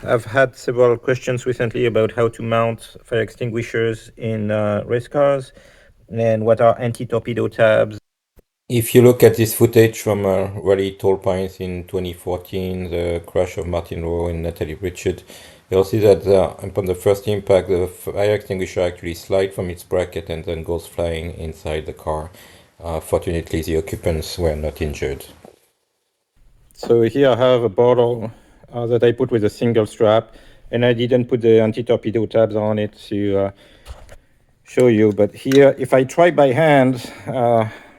I've had several questions recently about how to mount fire extinguishers in race cars and what are anti-torpedo tabs. If you look at this footage from Rally Tall Pines in 2014, the crash of Martin Rowe and Natalie Richard, you'll see that upon the first impact, the fire extinguisher actually slides from its bracket and then goes flying inside the car. Fortunately, the occupants were not injured. So here I have a bottle that I put with a single strap, and I didn't put the anti-torpedo tabs on it to show you. But here, if I try by hand,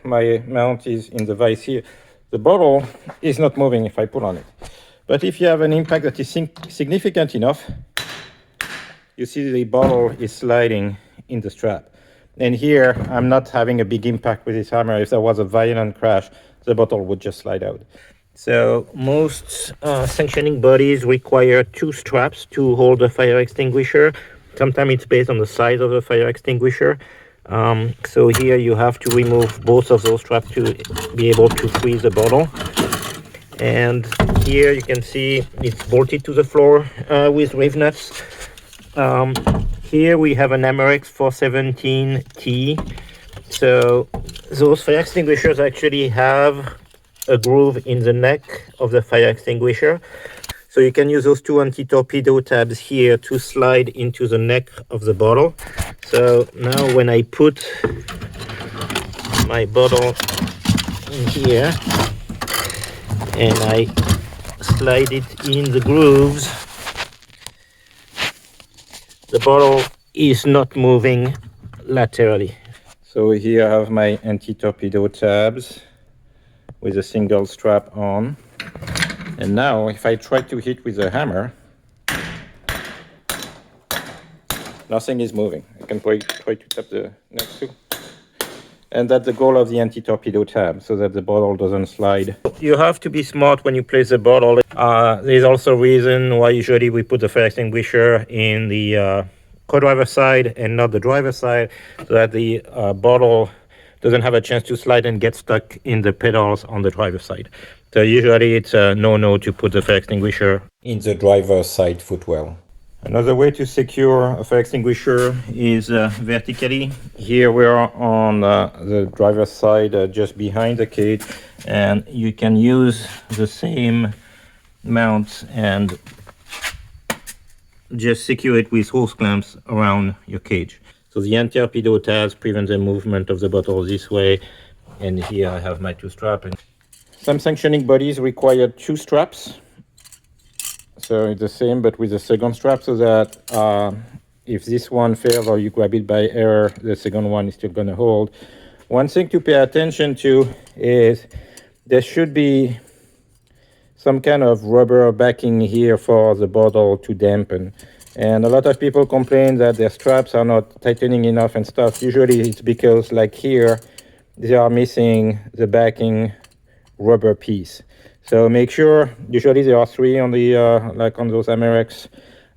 my mount is in the vise here. The bottle is not moving if I pull on it. But if you have an impact that is significant enough, you see the bottle is sliding in the strap. And here, I'm not having a big impact with this hammer. If there was a violent crash, the bottle would just slide out. So most sanctioning bodies require two straps to hold a fire extinguisher. Sometimes it's based on the size of the fire extinguisher. So here you have to remove both of those straps to be able to free the bottle. And here you can see it's bolted to the floor with rivets. Here we have an Amerex 417T. So those fire extinguishers actually have a groove in the neck of the fire extinguisher. So you can use those two anti-torpedo tabs here to slide into the neck of the bottle. So now when I put my bottle in here and I slide it in the grooves, the bottle is not moving laterally. So here I have my anti-torpedo tabs with a single strap on. And now if I try to hit with a hammer, nothing is moving. I can try to tap the next two. And that's the goal of the anti-torpedo tab, so that the bottle doesn't slide. You have to be smart when you place the bottle. There's also a reason why usually we put the fire extinguisher in the co-driver side and not the driver side, so that the bottle doesn't have a chance to slide and get stuck in the pedals on the driver's side. So usually it's a no-no to put the fire extinguisher in the driver's side footwell. Another way to secure a fire extinguisher is vertically. Here we are on the driver's side, just behind the cage, and you can use the same mount and just secure it with hose clamps around your cage. So the anti-torpedo tabs prevent the movement of the bottle this way, and here I have my two straps. Some sanctioning bodies require two straps. So it's the same, but with a second strap, so that if this one fails or you grab it by error, the second one is still going to hold. One thing to pay attention to is there should be some kind of rubber backing here for the bottle to dampen. And a lot of people complain that their straps are not tightening enough and stuff. Usually it's because, like here, they are missing the backing rubber piece. So make sure, usually there are three on the, like on those Amerex,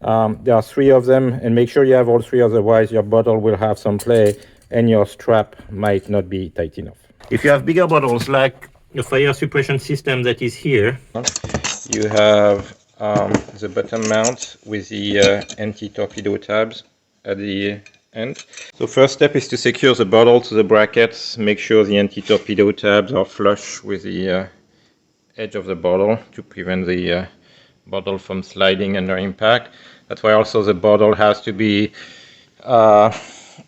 there are three of them, and make sure you have all three, otherwise your bottle will have some play and your strap might not be tight enough. If you have bigger bottles, like the fire suppression system that is here, you have the bottom mount with the anti-torpedo tabs at the end. So first step is to secure the bottle to the brackets. Make sure the anti-torpedo tabs are flush with the edge of the bottle to prevent the bottle from sliding under impact. That's why also the bottle has to be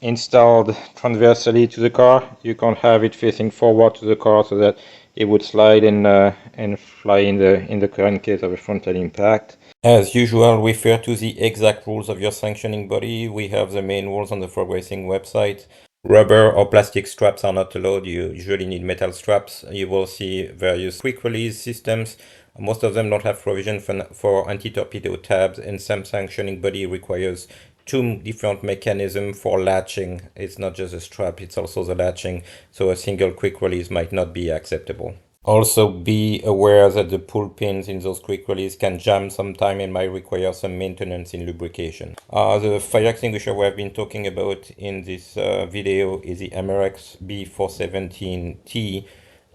installed transversely to the car. You can't have it facing forward to the car, so that it would slide and fly in the current case of a frontal impact. As usual, refer to the exact rules of your sanctioning body. We have the main rules on the Frog Racing website. Rubber or plastic straps are not allowed. You usually need metal straps. You will see various quick release systems. Most of them don't have provision for anti-torpedo tabs, and some sanctioning body requires two different mechanisms for latching. It's not just a strap, it's also the latching, so a single quick release might not be acceptable. Also be aware that the pull pins in those quick release can jam sometime and might require some maintenance in lubrication. The fire extinguisher we have been talking about in this video is the Amerex B417T.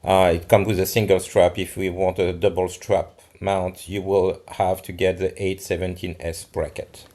It comes with a single strap. If we want a double strap mount, you will have to get the 817S bracket.